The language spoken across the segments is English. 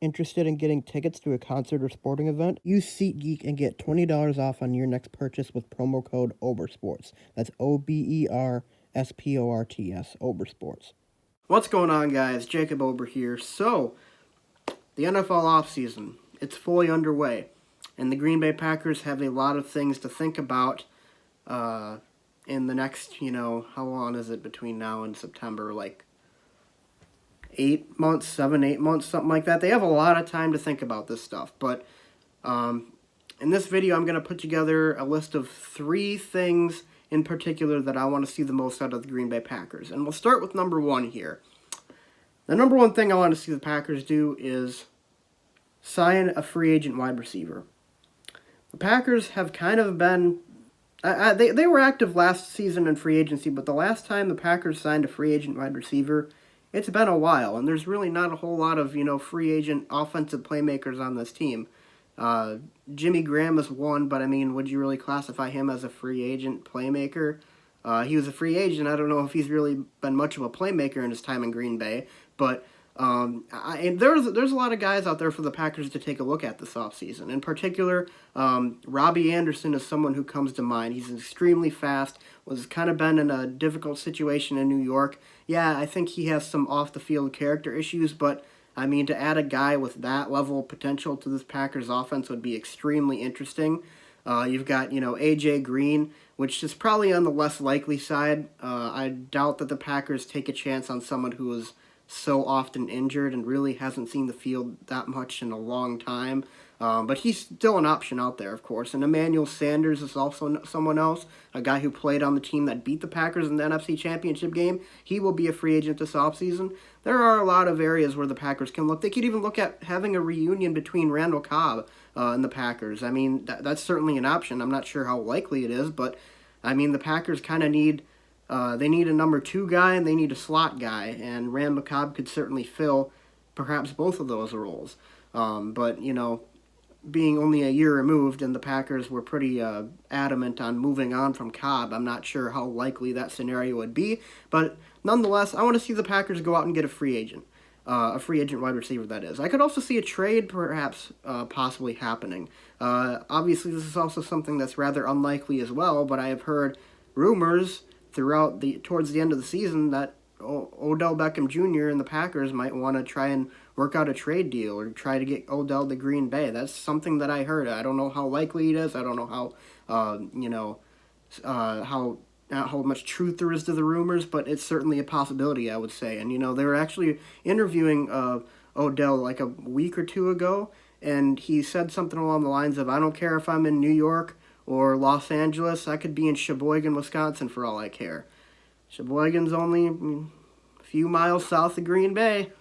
Interested in getting tickets to a concert or sporting event? Use SeatGeek and get $20 off on your next purchase with promo code OBERSPORTS. That's OBERSPORTS, OBERSPORTS. What's going on, guys? Jacob Ober here. So, the NFL offseason, it's fully underway, and the Green Bay Packers have a lot of things to think about in the next, how long is it between now and September? Like 8 months, 7, 8 months, something like that. They have a lot of time to think about this stuff. But in this video, I'm going to put together a list of 3 things in particular that I want to see the most out of the Green Bay Packers. And we'll start with number 1 here. The number 1 thing I want to see the Packers do is sign a free agent wide receiver. The Packers have kind of been... they were active last season in free agency, but the last time the Packers signed a free agent wide receiver, it's been a while, and there's really not a whole lot of, free agent offensive playmakers on this team. Jimmy Graham is one, but, would you really classify him as a free agent playmaker? He was a free agent. I don't know if he's really been much of a playmaker in his time in Green Bay, but there's a lot of guys out there for the Packers to take a look at this offseason. In particular, Robbie Anderson is someone who comes to mind. He's extremely fast, was kind of been in a difficult situation in New York. Yeah, I think he has some off-the-field character issues, but, to add a guy with that level of potential to this Packers offense would be extremely interesting. You've got, A.J. Green, which is probably on the less likely side. I doubt that the Packers take a chance on someone who is so often injured and really hasn't seen the field that much in a long time. But he's still an option out there, of course. And Emmanuel Sanders is also someone else, a guy who played on the team that beat the Packers in the NFC Championship game. He will be a free agent this offseason. There are a lot of areas where the Packers can look. They could even look at having a reunion between Randall Cobb and the Packers. That's certainly an option. I'm not sure how likely it is, but, the Packers kind of need... they need a number 2 guy and they need a slot guy, and Randall Cobb could certainly fill perhaps both of those roles. But, being only a year removed and the Packers were pretty adamant on moving on from Cobb, I'm not sure how likely that scenario would be. But nonetheless, I want to see the Packers go out and get a free agent wide receiver, that is. I could also see a trade perhaps possibly happening. Obviously, this is also something that's rather unlikely as well, but I have heard rumors towards the end of the season that Odell Beckham Jr. and the Packers might want to try and work out a trade deal or try to get Odell to Green Bay. That's something that I heard. I don't know how likely it is. I don't know how much truth there is to the rumors, but it's certainly a possibility, I would say. And, they were actually interviewing Odell like a week or 2 ago, and he said something along the lines of, I don't care if I'm in New York or Los Angeles, I could be in Sheboygan, Wisconsin for all I care. Sheboygan's only a few miles south of Green Bay.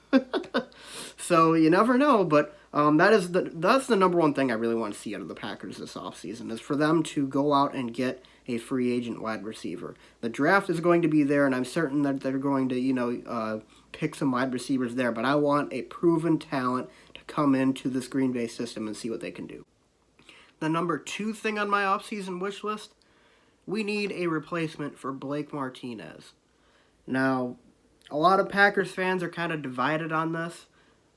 So you never know, but that's the number 1 thing I really want to see out of the Packers this offseason, is for them to go out and get a free agent wide receiver. The draft is going to be there, and I'm certain that they're going to, pick some wide receivers there, but I want a proven talent to come into this Green Bay system and see what they can do. The number 2 thing on my offseason wish list, we need a replacement for Blake Martinez. Now, a lot of Packers fans are kind of divided on this,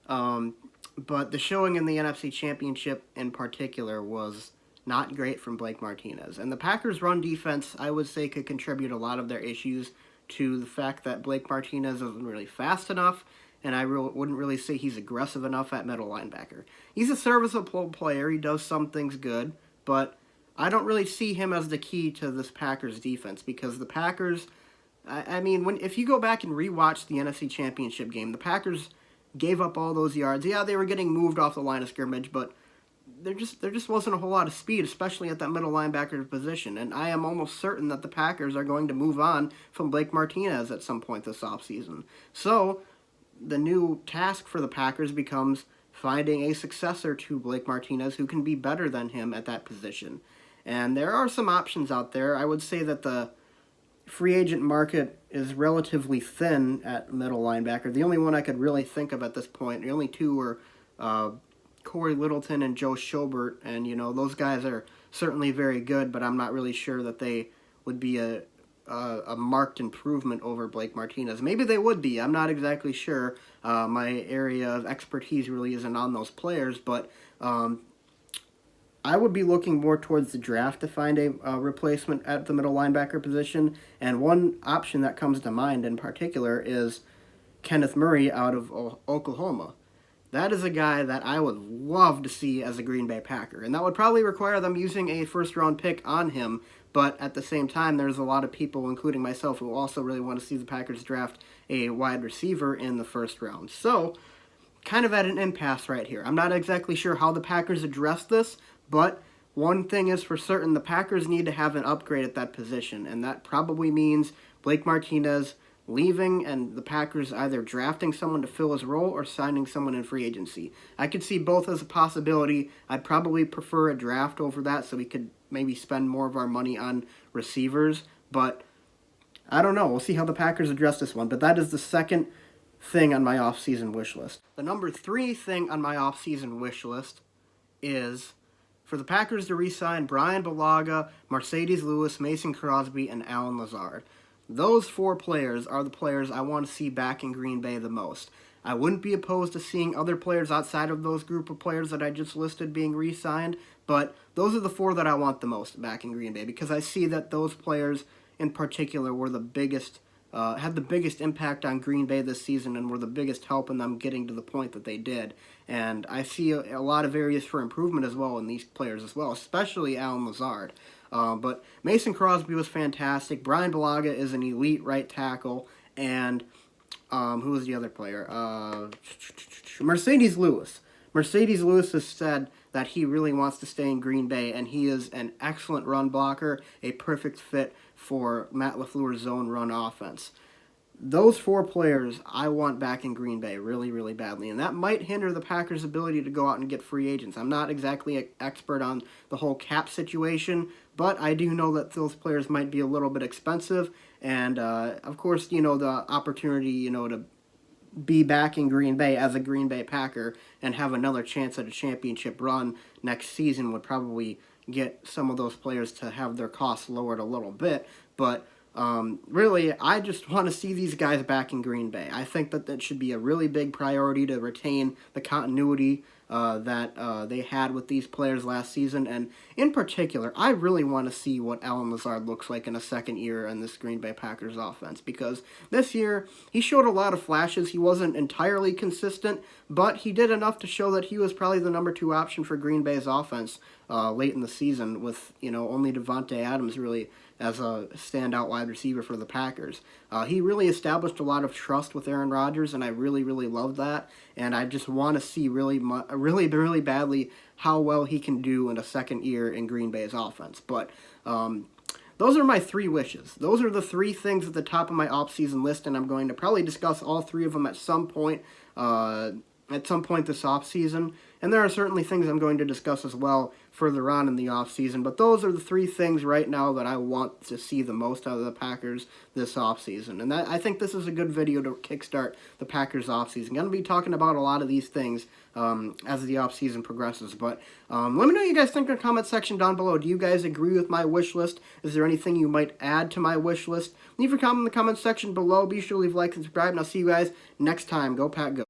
but the showing in the NFC Championship in particular was not great from Blake Martinez. And the Packers' run defense, I would say, could contribute a lot of their issues to the fact that Blake Martinez isn't really fast enough, and I wouldn't really say he's aggressive enough at middle linebacker. He's a serviceable player. He does some things good, but I don't really see him as the key to this Packers defense, because the Packers, if you go back and rewatch the NFC Championship game, the Packers gave up all those yards. Yeah, they were getting moved off the line of scrimmage, but there just wasn't a whole lot of speed, especially at that middle linebacker position. And I am almost certain that the Packers are going to move on from Blake Martinez at some point this offseason. So the new task for the Packers becomes finding a successor to Blake Martinez who can be better than him at that position. And there are some options out there. I would say that the free agent market is relatively thin at middle linebacker. The only one I could really think of at this point, the only 2 were Corey Littleton and Joe Schobert, and those guys are certainly very good, but I'm not really sure that they would be a a marked improvement over Blake Martinez. Maybe they would be. I'm not exactly sure. My area of expertise really isn't on those players, but I would be looking more towards the draft to find a replacement at the middle linebacker position. And one option that comes to mind in particular is Kenneth Murray out of Oklahoma. That is a guy that I would love to see as a Green Bay Packer. And that would probably require them using a first-round pick on him. But at the same time, there's a lot of people, including myself, who also really want to see the Packers draft a wide receiver in the first round. So, kind of at an impasse right here. I'm not exactly sure how the Packers address this, but one thing is for certain, the Packers need to have an upgrade at that position, and that probably means Blake Martinez leaving and the Packers either drafting someone to fill his role or signing someone in free agency. I could see both as a possibility. I'd probably prefer a draft over that so we could maybe spend more of our money on receivers, but I don't know. We'll see how the Packers address this one, but that is the second thing on my offseason wish list. The number 3 thing on my offseason wish list is for the Packers to re-sign Brian Bulaga, Mercedes Lewis, Mason Crosby, and Alan Lazard. Those 4 players are the players I want to see back in Green Bay the most. I wouldn't be opposed to seeing other players outside of those group of players that I just listed being re-signed, but those are the 4 that I want the most back in Green Bay because I see that those players in particular were the biggest, had the biggest impact on Green Bay this season and were the biggest help in them getting to the point that they did. And I see a lot of areas for improvement as well in these players as well, especially Alan Lazard. But Mason Crosby was fantastic. Brian Bulaga is an elite right tackle. And who was the other player? Mercedes Lewis. Mercedes Lewis has said that he really wants to stay in Green Bay, and he is an excellent run blocker, a perfect fit for Matt LaFleur's zone run offense. Those 4 players I want back in Green Bay really, really badly, and that might hinder the Packers' ability to go out and get free agents. I'm not exactly an expert on the whole cap situation, but I do know that those players might be a little bit expensive, and of course, the opportunity, to be back in Green Bay as a Green Bay Packer and have another chance at a championship run next season would probably get some of those players to have their costs lowered a little bit, but really, I just want to see these guys back in Green Bay. I think that should be a really big priority to retain the continuity that they had with these players last season. And in particular, I really want to see what Alan Lazard looks like in a second year in this Green Bay Packers offense. Because this year, he showed a lot of flashes. He wasn't entirely consistent, but he did enough to show that he was probably the number 2 option for Green Bay's offense late in the season with, only Devontae Adams really as a standout wide receiver for the Packers. He really established a lot of trust with Aaron Rodgers, and I really, really love that. And I just want to see really, really badly how well he can do in a second year in Green Bay's offense. But those are my 3 wishes. Those are the 3 things at the top of my offseason list, and I'm going to probably discuss all 3 of them at some point this offseason. And there are certainly things I'm going to discuss as well further on in the offseason, but those are the 3 things right now that I want to see the most out of the Packers this offseason. And I think this is a good video to kickstart the Packers offseason. I'm going to be talking about a lot of these things as the offseason progresses, but let me know what you guys think in the comment section down below. Do you guys agree with my wish list? Is there anything you might add to my wish list? Leave your comment in the comment section below. Be sure to leave a like and subscribe, and I'll see you guys next time. Go Pack, go.